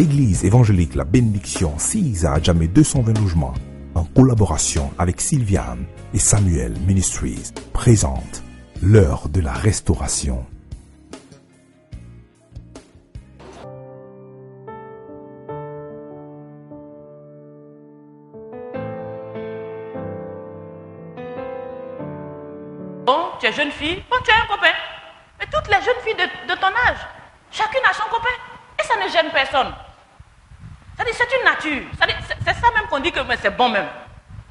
L'église évangélique La Bénédiction 6 à Adjamé 220 logements, en collaboration avec Sylviane et Samuel Ministries, présente l'heure de la restauration. Bon, tu es jeune fille, bon, tu as un copain. Mais toutes les jeunes filles de ton âge, chacune a son copain. Et ça ne gêne personne. C'est-à-dire, c'est une nature. C'est ça même qu'on dit que c'est bon même.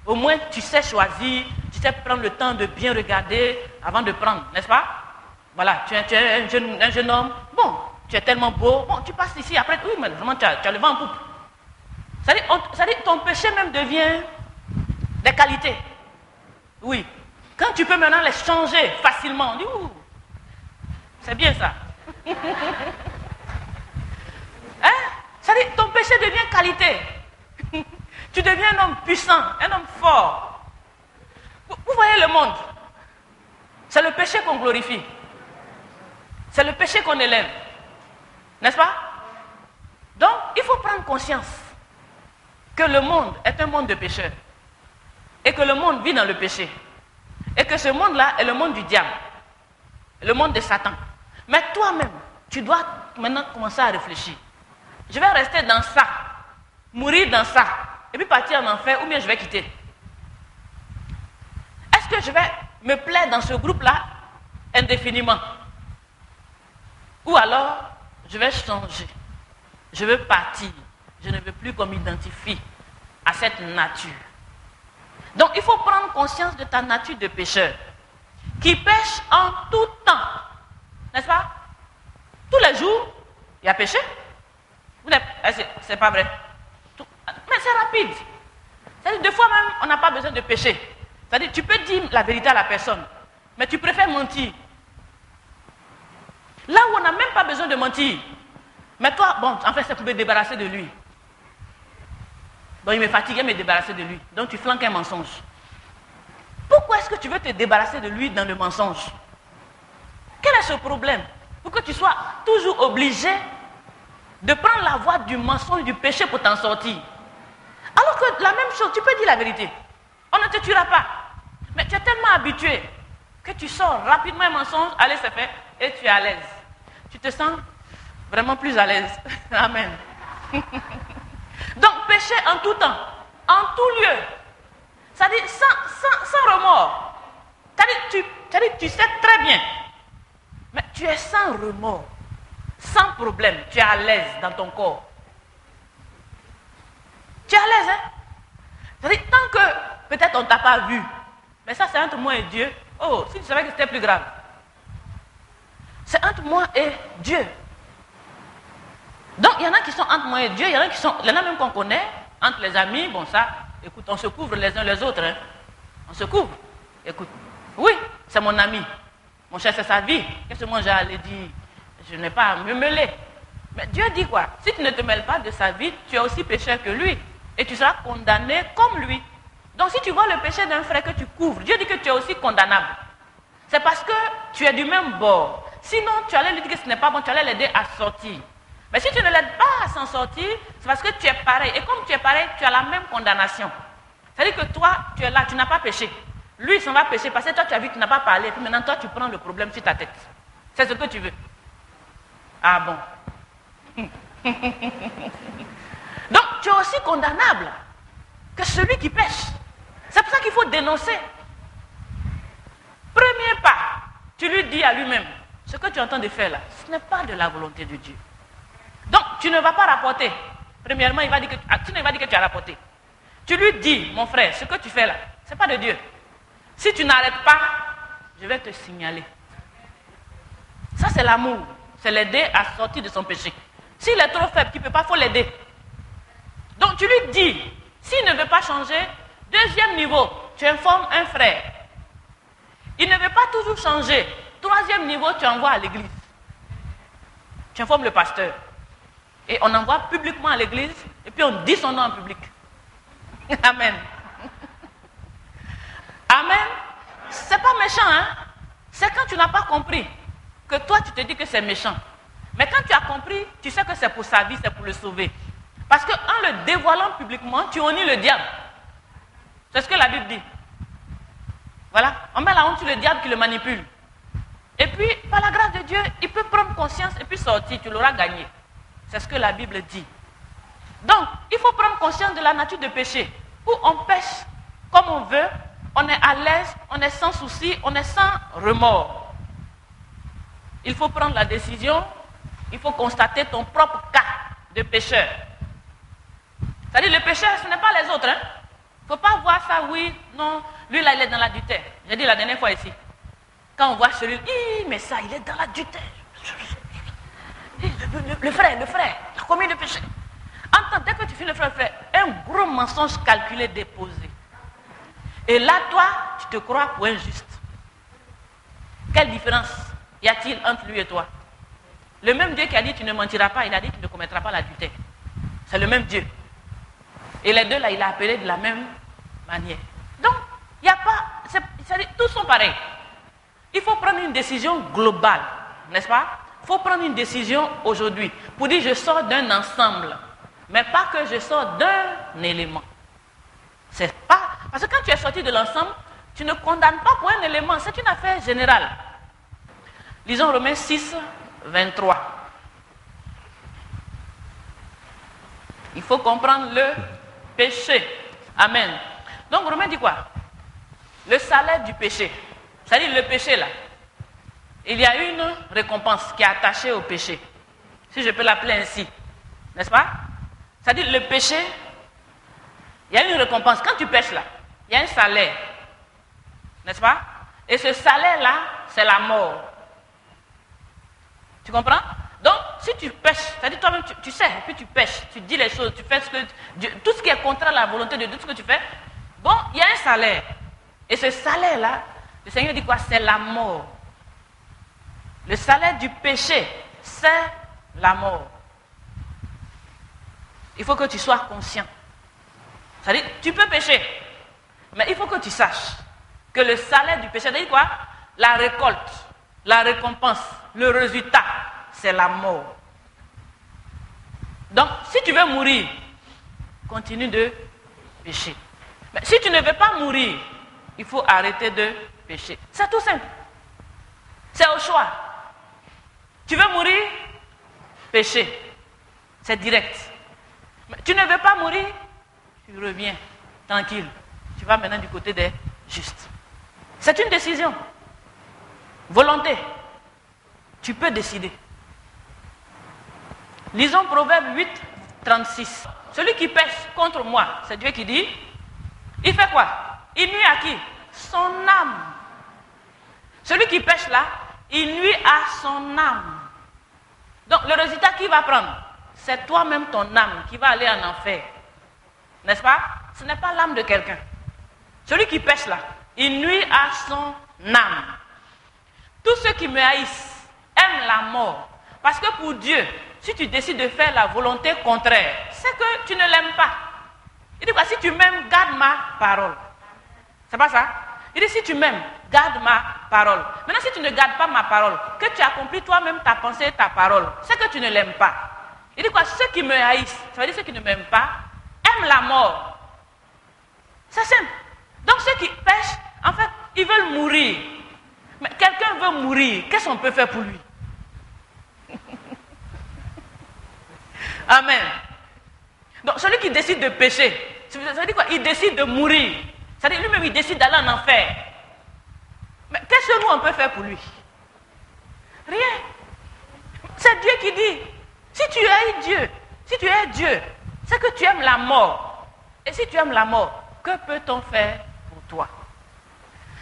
Au moins, tu sais choisir, tu sais prendre le temps de bien regarder avant de prendre, n'est-ce pas? Voilà, tu es un jeune homme. Bon, tu es tellement beau. Bon, tu passes ici, après, oui, mais vraiment, tu as le vent en poupe. C'est-à-dire, ton péché même devient des qualités. Oui. Quand tu peux maintenant les changer facilement, on dit, ouh, c'est bien ça. Hein? C'est-à-dire, ton péché devient qualité. Tu deviens un homme puissant, un homme fort. Vous voyez le monde. C'est le péché qu'on glorifie. C'est le péché qu'on élève. N'est-ce pas? Donc, il faut prendre conscience que le monde est un monde de pécheurs. Et que le monde vit dans le péché. Et que ce monde-là est le monde du diable. Le monde de Satan. Mais toi-même, tu dois maintenant commencer à réfléchir. Je vais rester dans ça, mourir dans ça, et puis partir en enfer, ou bien je vais quitter. Est-ce que je vais me plaire dans ce groupe-là indéfiniment? Ou alors, je vais changer. Je veux partir. Je ne veux plus qu'on m'identifie à cette nature. Donc, il faut prendre conscience de ta nature de pécheur, qui pêche en tout temps. N'est-ce pas? Tous les jours, il y a péché. C'est pas vrai. Mais c'est rapide. C'est-à-dire, des fois même, on n'a pas besoin de pécher. C'est-à-dire, tu peux dire la vérité à la personne, mais tu préfères mentir. Là où on n'a même pas besoin de mentir. Mais toi, bon, en fait, c'est pour me débarrasser de lui. Bon, il me fatiguait, me débarrasser de lui. Donc, tu flanques un mensonge. Pourquoi est-ce que tu veux te débarrasser de lui dans le mensonge? Quel est ce problème? Pour que tu sois toujours obligé de prendre la voie du mensonge, du péché pour t'en sortir. Alors que la même chose, tu peux dire la vérité. On ne te tuera pas. Mais tu es tellement habitué que tu sors rapidement un mensonge, allez, c'est fait, et tu es à l'aise. Tu te sens vraiment plus à l'aise. Amen. Donc, pécher en tout temps, en tout lieu. C'est-à-dire sans remords. C'est-à-dire tu sais très bien. Mais tu es sans remords. Sans problème, tu es à l'aise dans ton corps. Tu es à l'aise, hein? C'est-à-dire, tant que peut-être on ne t'a pas vu, mais ça c'est entre moi et Dieu. Oh, si tu savais que c'était plus grave. C'est entre moi et Dieu. Donc, il y en a qui sont entre moi et Dieu, il y en a même qu'on connaît, entre les amis, bon ça, écoute, on se couvre les uns les autres, hein? On se couvre. Écoute, oui, c'est mon ami. Mon cher, c'est sa vie. Qu'est-ce que moi j'allais dire? Je n'ai pas à me mêler. Mais Dieu dit quoi? Si tu ne te mêles pas de sa vie, tu es aussi pécheur que lui. Et tu seras condamné comme lui. Donc si tu vois le péché d'un frère que tu couvres, Dieu dit que tu es aussi condamnable. C'est parce que tu es du même bord. Sinon, tu allais lui dire que ce n'est pas bon, tu allais l'aider à sortir. Mais si tu ne l'aides pas à s'en sortir, c'est parce que tu es pareil. Et comme tu es pareil, tu as la même condamnation. C'est-à-dire que toi, tu es là, tu n'as pas péché. Lui, il s'en va pécher parce que toi, tu as vu, tu n'as pas parlé. Et puis maintenant, toi, tu prends le problème sur ta tête. C'est ce que tu veux. Ah bon. Donc, tu es aussi condamnable que celui qui pêche. C'est pour ça qu'il faut dénoncer. Premier pas, tu lui dis à lui-même, ce que tu es en train de faire là, ce n'est pas de la volonté de Dieu. Donc, tu ne vas pas rapporter. Premièrement, il va dire que tu ne vas dire que tu as rapporté. Tu lui dis, mon frère, ce que tu fais là, ce n'est pas de Dieu. Si tu n'arrêtes pas, je vais te signaler. Ça, c'est l'amour. C'est l'aider à sortir de son péché. S'il est trop faible, tu ne peux pas, il faut l'aider. Donc tu lui dis, s'il ne veut pas changer, deuxième niveau, tu informes un frère. Il ne veut pas toujours changer. Troisième niveau, tu envoies à l'église. Tu informes le pasteur. Et on envoie publiquement à l'église, et puis on dit son nom en public. Amen. Amen. C'est pas méchant, hein? C'est quand tu n'as pas compris que toi tu te dis que c'est méchant. Mais quand tu as compris, tu sais que c'est pour sa vie, c'est pour le sauver. Parce qu'en le dévoilant publiquement, tu honnis le diable. C'est ce que la Bible dit. Voilà, on met la honte sur le diable qui le manipule. Et puis, par la grâce de Dieu, il peut prendre conscience et puis sortir, tu l'auras gagné. C'est ce que la Bible dit. Donc, il faut prendre conscience de la nature de péché, où on pêche comme on veut, on est à l'aise, on est sans souci, on est sans remords. Il faut prendre la décision, il faut constater ton propre cas de pécheur. C'est-à-dire, le pécheur, ce n'est pas les autres. Il ne faut pas voir ça, oui, non, lui là, il est dans l'adultère. J'ai dit la dernière fois ici. Quand on voit celui-là, mais ça, il est dans l'adultère. Le frère, il a commis le péché. Entends, dès que tu finis le frère, un gros mensonge calculé, déposé. Et là, toi, tu te crois pour un juste. Quelle différence y a-t-il entre lui et toi? Le même Dieu qui a dit tu ne mentiras pas, il a dit tu ne commettras pas l'adultère. C'est le même Dieu. Et les deux là, il a appelé de la même manière. Donc, il n'y a pas, tous sont pareils. Il faut prendre une décision globale, n'est-ce pas? Il faut prendre une décision aujourd'hui pour dire je sors d'un ensemble, mais pas que je sors d'un élément. C'est pas, parce que quand tu es sorti de l'ensemble, tu ne condamnes pas pour un élément, c'est une affaire générale. Lisons Romains 6, 23. Il faut comprendre le péché. Amen. Donc Romains dit quoi? Le salaire du péché. C'est-à-dire le péché là. Il y a une récompense qui est attachée au péché. Si je peux l'appeler ainsi. N'est-ce pas? C'est-à-dire le péché, il y a une récompense. Quand tu pêches là, il y a un salaire. N'est-ce pas? Et ce salaire-là, c'est la mort. Tu comprends? Donc, si tu pêches, c'est-à-dire toi-même, tu sais, et puis tu pêches, tu dis les choses, tu fais tout ce qui est contraire à la volonté de Dieu, tout ce que tu fais, bon, il y a un salaire. Et ce salaire-là, le Seigneur dit quoi? C'est la mort. Le salaire du péché, c'est la mort. Il faut que tu sois conscient. C'est-à-dire, tu peux pécher, mais il faut que tu saches que le salaire du péché, c'est-à-dire quoi? La récolte, la récompense, le résultat, c'est la mort. Donc, si tu veux mourir, continue de pécher. Mais si tu ne veux pas mourir, il faut arrêter de pécher. C'est tout simple. C'est au choix. Tu veux mourir? Pécher. C'est direct. Mais tu ne veux pas mourir? Tu reviens, tranquille. Tu vas maintenant du côté des justes. C'est une décision. Volonté. Tu peux décider. Lisons Proverbe 8, 36. Celui qui pêche contre moi, c'est Dieu qui dit, il fait quoi? Il nuit à qui? Son âme. Celui qui pêche là, il nuit à son âme. Donc le résultat qu'il va prendre, c'est toi-même ton âme qui va aller en enfer. N'est-ce pas? Ce n'est pas l'âme de quelqu'un. Celui qui pêche là, il nuit à son âme. Tous ceux qui me haïssent aiment la mort. Parce que pour Dieu, si tu décides de faire la volonté contraire, c'est que tu ne l'aimes pas. Il dit quoi? Si tu m'aimes, garde ma parole. C'est pas ça? Il dit si tu m'aimes, garde ma parole. Maintenant, si tu ne gardes pas ma parole, que tu accomplis toi-même ta pensée, ta parole, c'est que tu ne l'aimes pas. Il dit quoi? Ceux qui me haïssent, ça veut dire ceux qui ne m'aiment pas, aiment la mort. C'est simple. Donc ceux qui pêchent, en fait, ils veulent mourir. Mais quelqu'un veut mourir, qu'est-ce qu'on peut faire pour lui? Amen. Donc celui qui décide de pécher, ça veut dire quoi? Il décide de mourir. C'est-à-dire lui-même il décide d'aller en enfer. Mais qu'est-ce que nous on peut faire pour lui? Rien. C'est Dieu qui dit, si tu es Dieu, c'est que tu aimes la mort. Et si tu aimes la mort, que peut-on faire pour toi?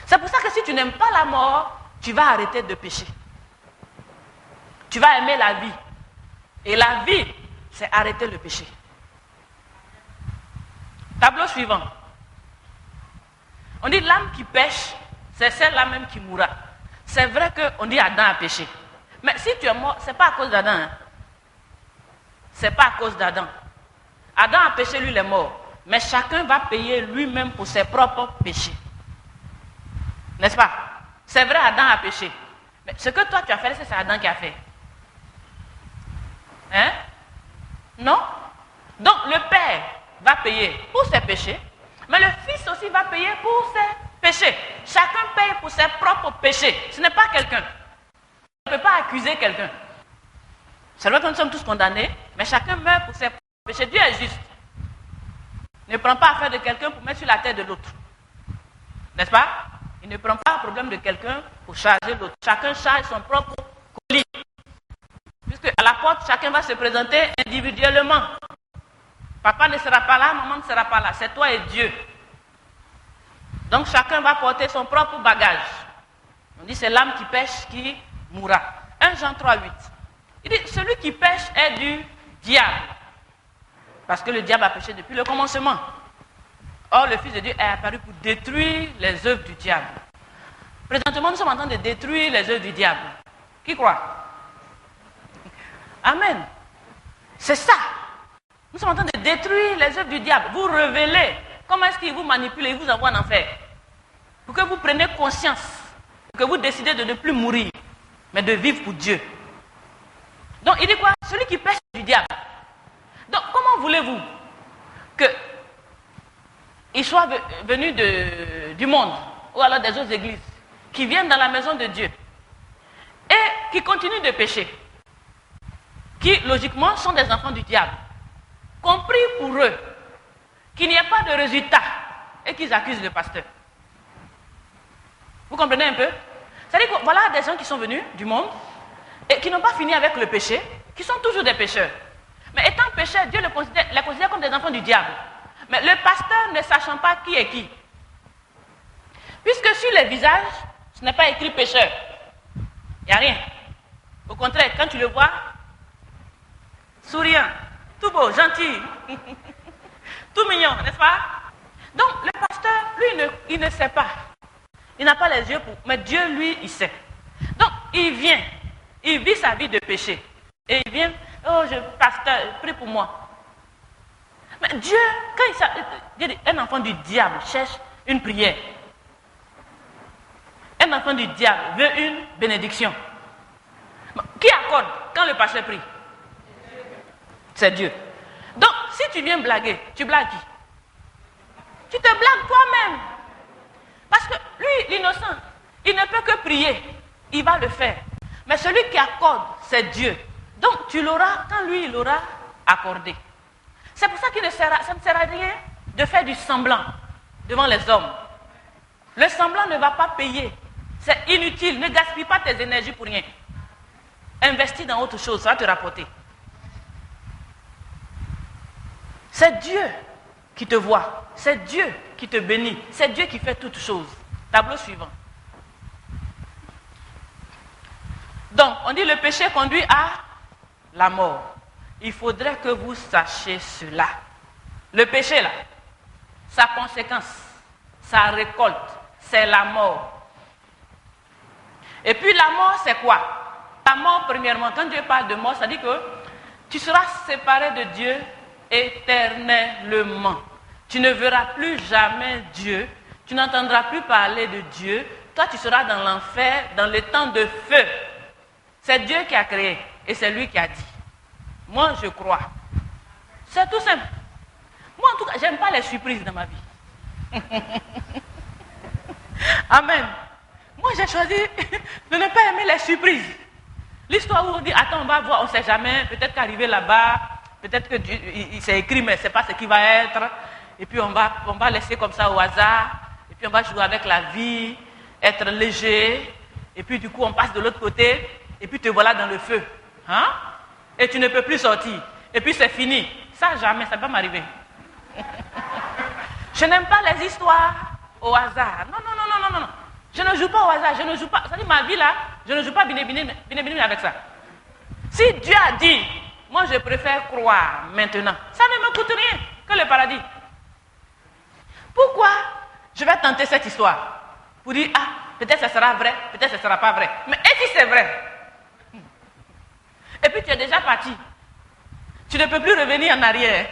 C'est pour ça que si tu n'aimes pas la mort, tu vas arrêter de pécher. Tu vas aimer la vie. Et la vie, c'est arrêter le péché. Tableau suivant. On dit l'âme qui pêche, c'est celle-là même qui mourra. C'est vrai qu'on dit Adam a péché. Mais si tu es mort, ce n'est pas à cause d'Adam. Hein? Ce n'est pas à cause d'Adam. Adam a péché, lui il est mort. Mais chacun va payer lui-même pour ses propres péchés. N'est-ce pas? C'est vrai, Adam a péché. Mais ce que toi tu as fait, c'est Adam qui a fait. Hein? Non? Donc le père va payer pour ses péchés, mais le fils aussi va payer pour ses péchés. Chacun paye pour ses propres péchés. Ce n'est pas quelqu'un. On ne peut pas accuser quelqu'un. C'est vrai que nous sommes tous condamnés, mais chacun meurt pour ses propres péchés. Dieu est juste. Il ne prend pas affaire de quelqu'un pour mettre sur la tête de l'autre. N'est-ce pas? Il ne prend pas le problème de quelqu'un pour charger l'autre. Chacun charge son propre colis. Puisque à la porte, chacun va se présenter individuellement. Papa ne sera pas là, maman ne sera pas là. C'est toi et Dieu. Donc chacun va porter son propre bagage. On dit c'est l'âme qui pêche qui mourra. 1 Jean 3,8. Il dit celui qui pêche est du diable. Parce que le diable a péché depuis le commencement. Or, le Fils de Dieu est apparu pour détruire les œuvres du diable. Présentement, nous sommes en train de détruire les œuvres du diable. Qui croit? Amen. C'est ça. Nous sommes en train de détruire les œuvres du diable. Vous révélez comment est-ce qu'il vous manipule et vous envoie en enfer. Pour que vous preniez conscience, que vous décidez de ne plus mourir, mais de vivre pour Dieu. Donc, il dit quoi? Celui qui pêche du diable. Donc, comment voulez-vous qu'il soit venu du monde, ou alors des autres églises, qui viennent dans la maison de Dieu, et qui continuent de pécher, qui, logiquement, sont des enfants du diable, compris pour eux, qu'il n'y ait pas de résultat, et qu'ils accusent le pasteur. Vous comprenez un peu? C'est-à-dire que voilà des gens qui sont venus du monde, et qui n'ont pas fini avec le péché, qui sont toujours des pécheurs. Mais étant pécheurs, Dieu les considère comme des enfants du diable. Mais le pasteur ne sachant pas qui est qui. Puisque sur les visages, ce n'est pas écrit pécheur. Il n'y a rien. Au contraire, quand tu le vois, souriant, tout beau, gentil, tout mignon, n'est-ce pas? Donc le pasteur, lui, il ne sait pas. Il n'a pas les yeux pour... Mais Dieu, lui, il sait. Donc il vient, il vit sa vie de péché. Et il vient, oh, pasteur, prie pour moi. Mais Dieu, un enfant du diable cherche une prière. Un enfant du diable veut une bénédiction. Qui accorde quand le pasteur prie? C'est Dieu. Donc, si tu viens blaguer, tu blagues qui? Tu te blagues toi-même. Parce que lui, l'innocent, il ne peut que prier. Il va le faire. Mais celui qui accorde, c'est Dieu. Donc, tu l'auras quand lui, il l'aura accordé. C'est pour ça ça ne sert à rien de faire du semblant devant les hommes. Le semblant ne va pas payer. C'est inutile. Ne gaspille pas tes énergies pour rien. Investis dans autre chose, ça va te rapporter. C'est Dieu qui te voit. C'est Dieu qui te bénit. C'est Dieu qui fait toutes choses. Tableau suivant. Donc, on dit le péché conduit à la mort. Il faudrait que vous sachiez cela. Le péché, là, sa conséquence, sa récolte, c'est la mort. Et puis la mort, c'est quoi? La mort, premièrement, quand Dieu parle de mort, ça dit que tu seras séparé de Dieu éternellement. Tu ne verras plus jamais Dieu. Tu n'entendras plus parler de Dieu. Toi, tu seras dans l'enfer, dans les temps de feu. C'est Dieu qui a créé et c'est lui qui a dit. Moi, je crois. C'est tout simple. Moi, en tout cas, j'aime pas les surprises dans ma vie. Amen. Moi, j'ai choisi de ne pas aimer les surprises. L'histoire où on dit, attends, on va voir, on ne sait jamais, peut-être qu'arriver là-bas, peut-être que il s'est écrit, mais ce n'est pas ce qui va être. Et puis, on va laisser comme ça au hasard. Et puis, on va jouer avec la vie, être léger. Et puis, du coup, on passe de l'autre côté. Et puis, te voilà dans le feu. Hein? Et tu ne peux plus sortir. Et puis, c'est fini. Ça, jamais, ça ne va pas m'arriver. Je n'aime pas les histoires au hasard. Non. Je ne joue pas au hasard. Je ne joue pas. Ça dit, ma vie là, je ne joue pas bini avec ça. Si Dieu a dit, moi je préfère croire maintenant. Ça ne me coûte rien que le paradis. Pourquoi je vais tenter cette histoire? Pour dire, ah, peut-être ça sera vrai, peut-être ça ne sera pas vrai. Mais et si c'est vrai? Et puis tu es déjà parti. Tu ne peux plus revenir en arrière.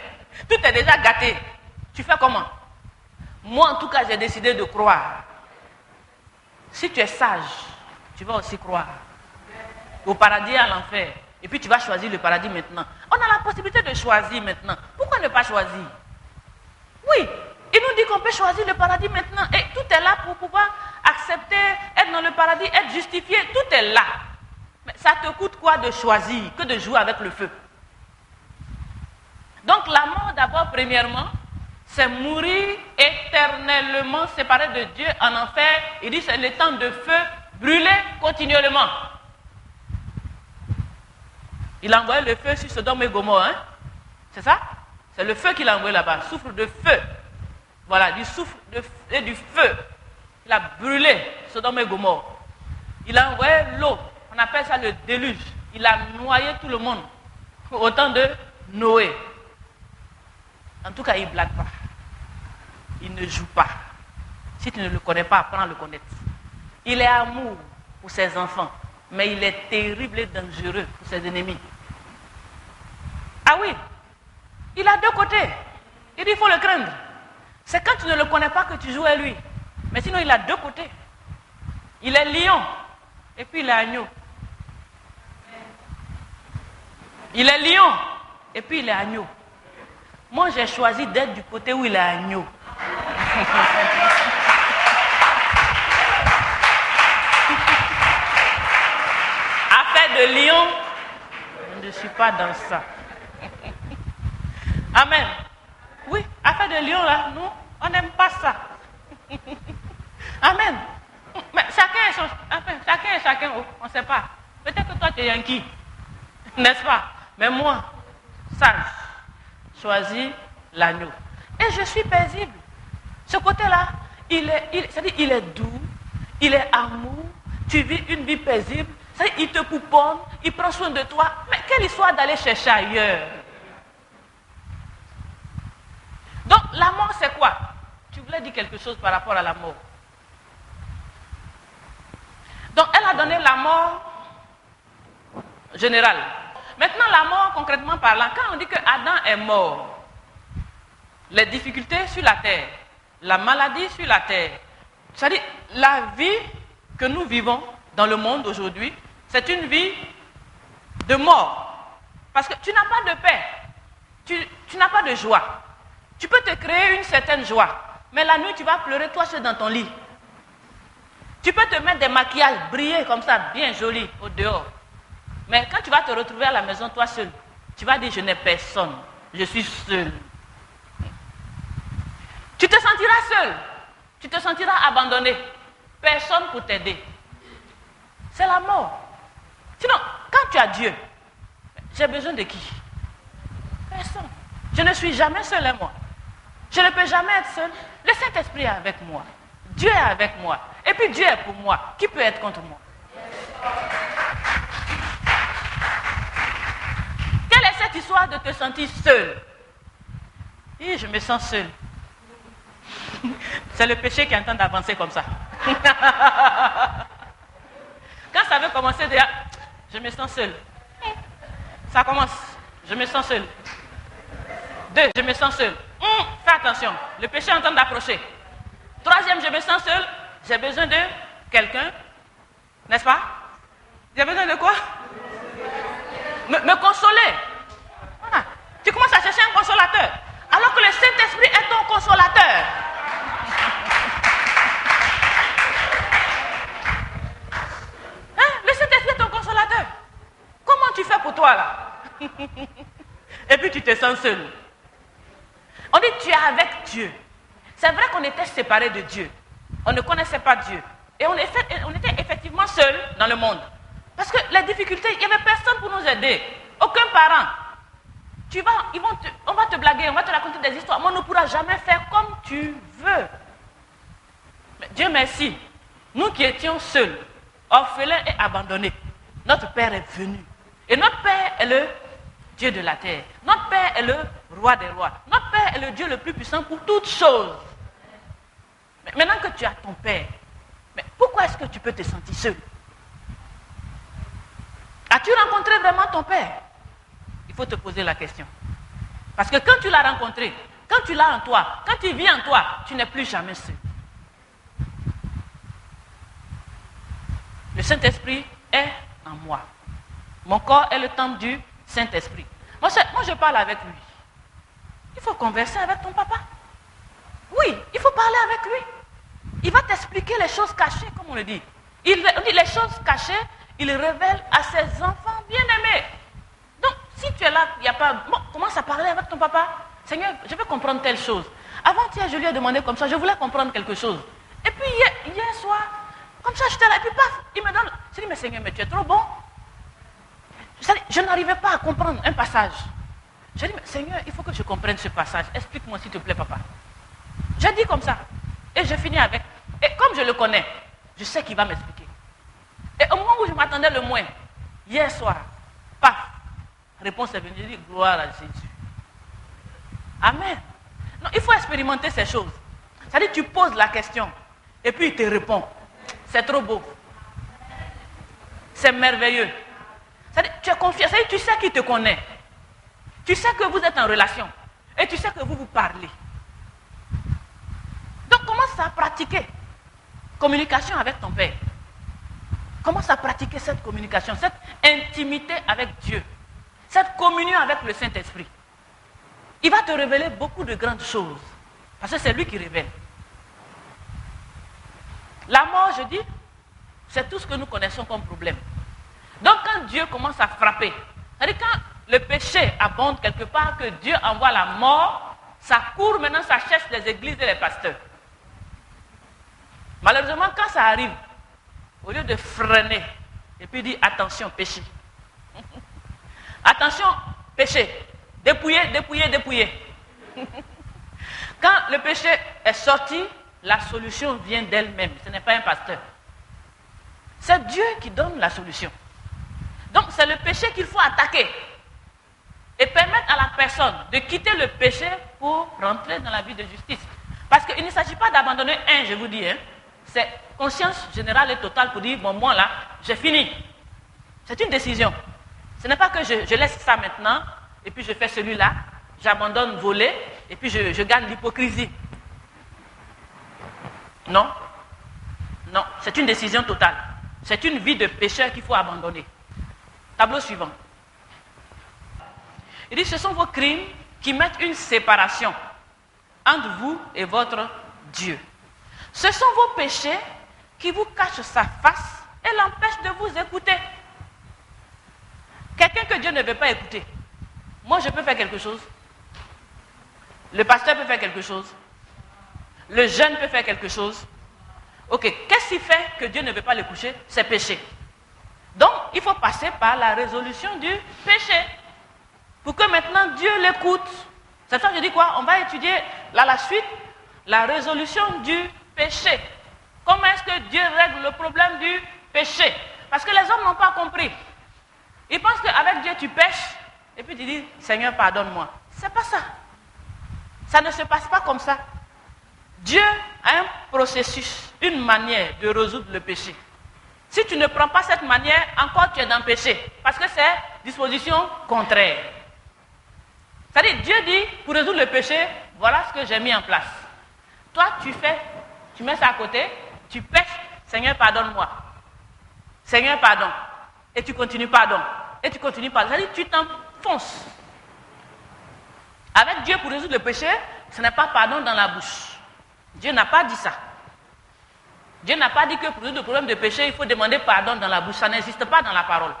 Tout est déjà gâté. Tu fais comment? Moi, en tout cas, j'ai décidé de croire. Si tu es sage, tu vas aussi croire. Au paradis et à l'enfer. Et puis tu vas choisir le paradis maintenant. On a la possibilité de choisir maintenant. Pourquoi Pourquoi ne pas choisir? Oui, il nous dit qu'on peut choisir le paradis maintenant. Et tout est là pour pouvoir accepter, être dans le paradis, être justifié. Tout est là. Mais ça te coûte quoi de choisir que de jouer avec le feu? Donc la mort d'abord, premièrement, c'est mourir éternellement séparé de Dieu en enfer. Il dit c'est le temps de feu brûler continuellement. Il a envoyé le feu sur Sodome et Gomorrhe, hein? C'est ça? C'est le feu qu'il a envoyé là-bas, souffle de feu. Voilà, du souffle et du feu. Il a brûlé Sodome et Gomorrhe. Il a envoyé l'eau, on appelle ça le déluge. Il a noyé tout le monde, au temps de Noé. En tout cas, il ne blague pas. Il ne joue pas. Si tu ne le connais pas, apprends à le connaître. Il est amour pour ses enfants, mais il est terrible et dangereux pour ses ennemis. Ah oui, il a deux côtés. Il dit qu'il faut le craindre. C'est quand tu ne le connais pas que tu joues à lui. Mais sinon, il a deux côtés. Il est lion et puis il est agneau. Il est lion et puis il est agneau. Moi, j'ai choisi d'être du côté où il est agneau. Affaire de lion, je ne suis pas dans ça. Amen. Oui, affaire de lion, là, nous, on n'aime pas ça. Amen. Mais chacun est chacun, on ne sait pas. Peut-être que toi, tu es Yankee, n'est-ce pas? Mais moi, sage, choisis l'agneau. Et je suis paisible. Ce côté-là, c'est-à-dire, il est doux, il est amour, tu vis une vie paisible, c'est-à-dire, il te pouponne, il prend soin de toi. Mais quelle histoire d'aller chercher ailleurs? Donc, la mort, c'est quoi? Tu voulais dire quelque chose par rapport à la mort. Donc, elle a donné la mort générale. Maintenant, la mort, concrètement parlant, quand on dit que Adam est mort, les difficultés sur la terre, la maladie sur la terre, c'est-à-dire la vie que nous vivons dans le monde aujourd'hui, c'est une vie de mort. Parce que tu n'as pas de paix, tu n'as pas de joie. Tu peux te créer une certaine joie, mais la nuit tu vas pleurer toi seul dans ton lit. Tu peux te mettre des maquillages, briller comme ça, bien joli au dehors. Mais quand tu vas te retrouver à la maison toi seul, tu vas dire je n'ai personne, je suis seul. Tu te sentiras seul, tu te sentiras abandonné, personne pour t'aider. C'est la mort. Sinon, quand tu as Dieu, j'ai besoin de qui? Personne. Je ne suis jamais seul, hein, moi. Je ne peux jamais être seul. Le Saint-Esprit est avec moi. Dieu est avec moi. Et puis Dieu est pour moi. Qui peut être contre moi? Quelle est cette histoire de te sentir seul? Et je me sens seul. C'est le péché qui est en train d'avancer comme ça. Quand ça veut commencer déjà, je me sens seul. Ça commence, je me sens seul. 2, je me sens seul. Fais attention, le péché est en train d'approcher. 3e, je me sens seul, j'ai besoin de quelqu'un, n'est-ce pas? J'ai besoin de quoi? Me consoler. Voilà. Tu commences à chercher un consolateur, alors que le Saint-Esprit est ton consolateur. Le Saint-Esprit est ton consolateur. Comment tu fais pour toi là? Et puis tu te sens seul. On dit tu es avec Dieu. C'est vrai qu'on était séparés de Dieu. On ne connaissait pas Dieu. Et on était effectivement seuls dans le monde. Parce que les difficultés, il n'y avait personne pour nous aider. Aucun parent. On va te blaguer, on va te raconter des histoires, mais on ne pourra jamais faire comme tu veux. Mais Dieu merci. Nous qui étions seuls, orphelins et abandonnés, notre Père est venu. Et notre Père est le Dieu de la terre. Notre Père est le roi des rois. Notre Père est le Dieu le plus puissant pour toutes choses. Mais maintenant que tu as ton Père, mais pourquoi est-ce que tu peux te sentir seul? As-tu rencontré vraiment ton Père? Il faut te poser la question. Parce que quand tu l'as rencontré, quand tu l'as en toi, quand tu vis en toi, tu n'es plus jamais seul. Le Saint-Esprit est en moi. Mon corps est le temple du Saint-Esprit. Moi, je parle avec lui. Il faut converser avec ton papa. Oui, il faut parler avec lui. Il va t'expliquer les choses cachées, comme on le dit. On dit les choses cachées, il révèle à ses enfants bien-aimés. Donc, si tu es là, il n'y a pas... Bon, commence à parler avec ton papa. Seigneur, je veux comprendre telle chose. Avant-hier, je lui ai demandé comme ça, je voulais comprendre quelque chose. Et puis, hier soir, comme ça, j'étais là, et puis paf, il me donne... Je dis, mais Seigneur, mais tu es trop bon. Je n'arrivais pas à comprendre un passage. Je dis, mais Seigneur, il faut que je comprenne ce passage. Explique-moi, s'il te plaît, papa. Je dis comme ça. Et je finis avec. Et comme je le connais, je sais qu'il va m'expliquer. Et au moment où je m'attendais le moins, hier soir, paf, réponse est venue, je dis, gloire à Jésus. Amen. Non, il faut expérimenter ces choses. C'est-à-dire, tu poses la question, et puis il te répond. C'est trop beau. C'est merveilleux. C'est-à-dire, tu es confiant, c'est-à-dire, tu sais qu'il te connaît. Tu sais que vous êtes en relation. Et tu sais que vous vous parlez. Donc, commence à pratiquer. Communication avec ton Père. Commence à pratiquer cette communication, cette intimité avec Dieu. Cette communion avec le Saint-Esprit. Il va te révéler beaucoup de grandes choses. Parce que c'est lui qui révèle. La mort, je dis, c'est tout ce que nous connaissons comme problème. Donc quand Dieu commence à frapper, c'est-à-dire quand le péché abonde quelque part, que Dieu envoie la mort, ça court maintenant, ça cherche les églises et les pasteurs. Malheureusement, quand ça arrive, au lieu de freiner, et puis dire attention, péché. Attention, péché. Dépouiller, dépouiller, dépouiller. Quand le péché est sorti, la solution vient d'elle-même. Ce n'est pas un pasteur. C'est Dieu qui donne la solution. Donc c'est le péché qu'il faut attaquer. Et permettre à la personne de quitter le péché pour rentrer dans la vie de justice. Parce qu'il ne s'agit pas d'abandonner je vous dis. C'est conscience générale et totale pour dire, bon, moi là, j'ai fini. C'est une décision. Ce n'est pas que je laisse ça maintenant, et puis je fais celui-là, j'abandonne voler, et puis je gagne l'hypocrisie. Non. Non, c'est une décision totale. C'est une vie de pécheur qu'il faut abandonner. Tableau suivant. Il dit, ce sont vos crimes qui mettent une séparation entre vous et votre Dieu. Ce sont vos péchés qui vous cachent sa face et l'empêchent de vous écouter. Quelqu'un que Dieu ne veut pas écouter. Moi, je peux faire quelque chose. Le pasteur peut faire quelque chose. Le jeune peut faire quelque chose. Ok, qu'est-ce qui fait que Dieu ne veut pas le coucher? C'est péché. Donc, il faut passer par la résolution du péché. Pour que maintenant Dieu l'écoute. C'est ça que je dis quoi? On va étudier là la suite, la résolution du péché. Comment est-ce que Dieu règle le problème du péché? Parce que les hommes n'ont pas compris. Ils pensent qu'avec Dieu tu pêches et puis tu dis, Seigneur, pardonne-moi. C'est pas ça. Ça ne se passe pas comme ça. Dieu a un processus, une manière de résoudre le péché. Si tu ne prends pas cette manière, encore tu es dans le péché. Parce que c'est disposition contraire. C'est-à-dire, Dieu dit, pour résoudre le péché, voilà ce que j'ai mis en place. Toi, tu mets ça à côté, tu pêches, Seigneur, pardonne-moi. Seigneur, pardon. Et tu continues, pardon. Et tu continues, pardon. C'est-à-dire, tu t'enfonces. Avec Dieu, pour résoudre le péché, ce n'est pas pardon dans la bouche. Dieu n'a pas dit ça. Dieu n'a pas dit que pour résoudre le problème de péché, il faut demander pardon dans la bouche. Ça n'existe pas dans la parole.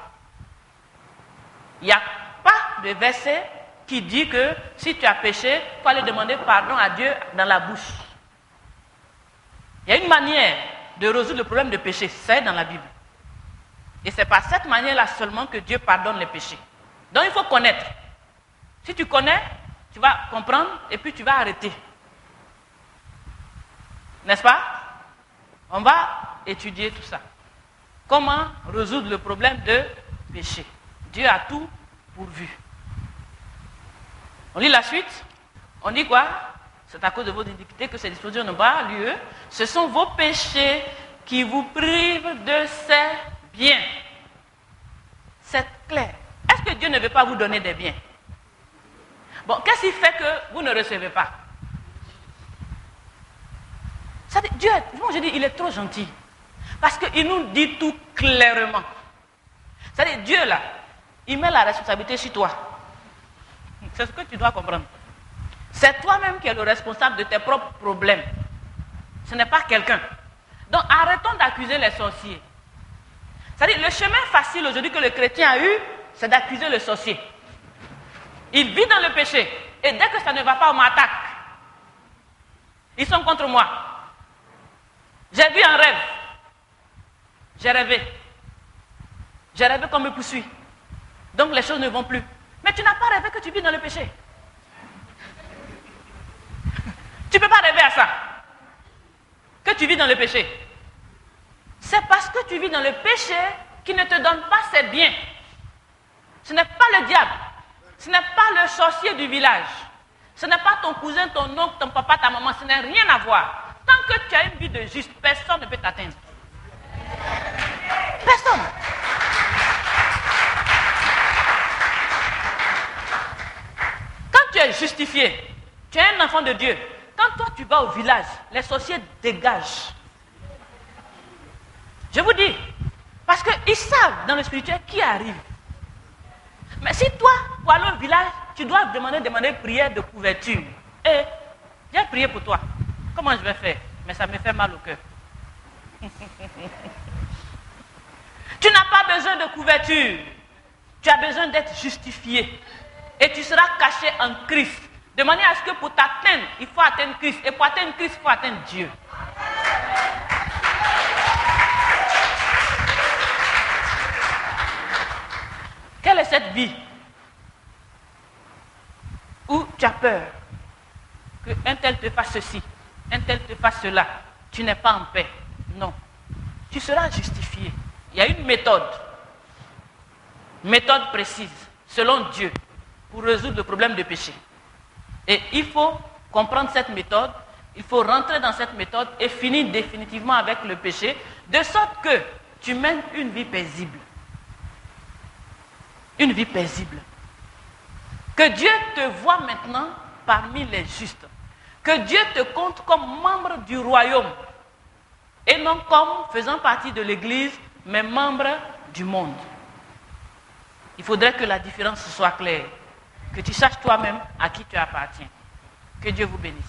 Il n'y a pas de verset qui dit que si tu as péché, il faut aller demander pardon à Dieu dans la bouche. Il y a une manière de résoudre le problème de péché, c'est dans la Bible. Et c'est par cette manière-là seulement que Dieu pardonne les péchés. Donc il faut connaître. Si tu connais, tu vas comprendre et puis tu vas arrêter. N'est-ce pas? On va étudier tout ça. Comment résoudre le problème de péché? Dieu a tout pourvu. On lit la suite. On dit quoi? C'est à cause de vos iniquités que ces dispositions n'ont pas lieu. Ce sont vos péchés qui vous privent de ces biens. C'est clair. Est-ce que Dieu ne veut pas vous donner des biens? Bon, qu'est-ce qui fait que vous ne recevez pas? Ça dit, Dieu, moi je dis, il est trop gentil. Parce qu'il nous dit tout clairement. C'est-à-dire, Dieu là, il met la responsabilité sur toi. C'est ce que tu dois comprendre. C'est toi-même qui es le responsable de tes propres problèmes. Ce n'est pas quelqu'un. Donc arrêtons d'accuser les sorciers. C'est-à-dire, le chemin facile aujourd'hui que le chrétien a eu, c'est d'accuser le sorcier. Il vit dans le péché. Et dès que ça ne va pas, on m'attaque. Ils sont contre moi. J'ai vu un rêve. J'ai rêvé. J'ai rêvé qu'on me poursuit. Donc les choses ne vont plus. Mais tu n'as pas rêvé que tu vis dans le péché. Tu ne peux pas rêver à ça. Que tu vis dans le péché. C'est parce que tu vis dans le péché qui ne te donne pas ses biens. Ce n'est pas le diable. Ce n'est pas le sorcier du village. Ce n'est pas ton cousin, ton oncle, ton papa, ta maman. Ce n'est rien à voir. Tant que tu as une vie de juste, personne ne peut t'atteindre. Personne. Quand tu es justifié, tu es un enfant de Dieu. Quand toi tu vas au village, les sorciers dégagent. Je vous dis, parce qu'ils savent dans le spirituel qui arrive. Mais si toi, pour aller au village, tu dois demander prière de couverture. Et j'ai prié pour toi. Comment je vais faire? Mais ça me fait mal au cœur. Tu n'as pas besoin de couverture. Tu as besoin d'être justifié. Et tu seras caché en Christ. De manière à ce que pour t'atteindre, il faut atteindre Christ. Et pour atteindre Christ, il faut atteindre Dieu. Quelle est cette vie où tu as peur qu'un tel te fasse ceci, un tel te fasse cela, tu n'es pas en paix? Non. Tu seras justifié. Il y a une méthode précise, selon Dieu, pour résoudre le problème de péché. Et il faut comprendre cette méthode, il faut rentrer dans cette méthode et finir définitivement avec le péché, de sorte que tu mènes une vie paisible. Une vie paisible. Que Dieu te voie maintenant parmi les justes. Que Dieu te compte comme membre du royaume. Et non comme faisant partie de l'Église, mais membre du monde. Il faudrait que la différence soit claire. Que tu saches toi-même à qui tu appartiens. Que Dieu vous bénisse.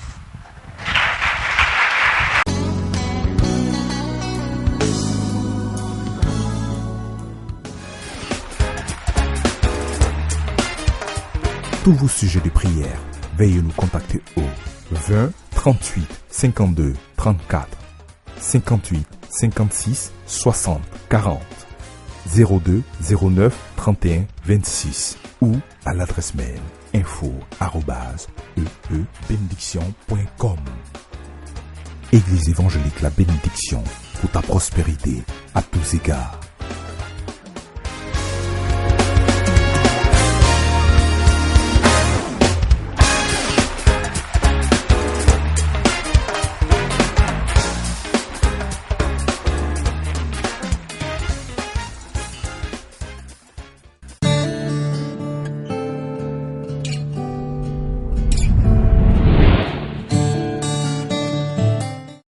Tous vos sujets de prière, veuillez nous contacter au 20 38 52 34 58 56 60 40 02 09 31 26 ou à l'adresse mail info@eebenediction.com. Église évangélique La Bénédiction, pour ta prospérité à tous égards.